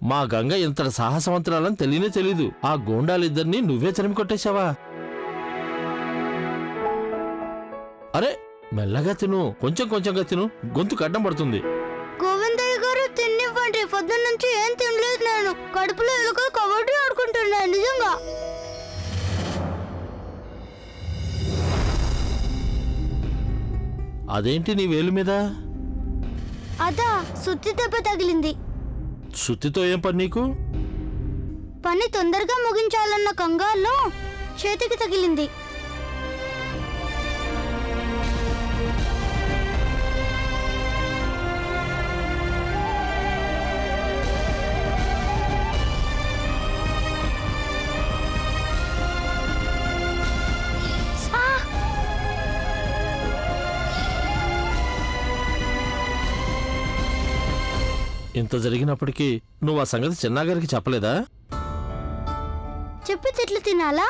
మా గంగ ఇంత సాహసవంతురాలని తెలియనే తెలీదు. ఆ గోండాలిద్దరినీ నువ్వే తరిమి కొట్టేశావా? అరే మెల్లగా తిను, కొంచెం కొంచెంగా తిను, గొంతు కడ్డం పడుతుంది. గోవిందయ్య గారు తిన్నివ్వండి, పొద్దున్న నుంచి ఏం తినలేదు. నేను కడుపులో ఎలుకలు కబడ్డీ ఆడుకుంటున్నాను నిజంగా. అదేంటి నీ వేలు మీద? అదా సుత్తి దెబ్బ తగిలింది. సుత్తితో ఏం పని నీకు? పని తొందరగా ముగించాలన్న కంగారులో చేతికి తగిలింది. ఇంత జరిగినప్పటికీ నువ్వు ఆ సంగతి చిన్నాగారికి చెప్పలేదా? చెప్పి తిట్లు తినాలా?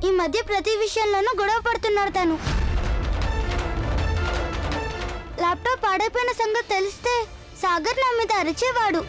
ఈ మధ్య ప్రతి విషయంలోనూ గొడవ పడుతున్నాడు తను. ల్యాప్టాప్ పాడైపోయిన సంగతి తెలిస్తే సాగర్ నా మీద అరిచేవాడు.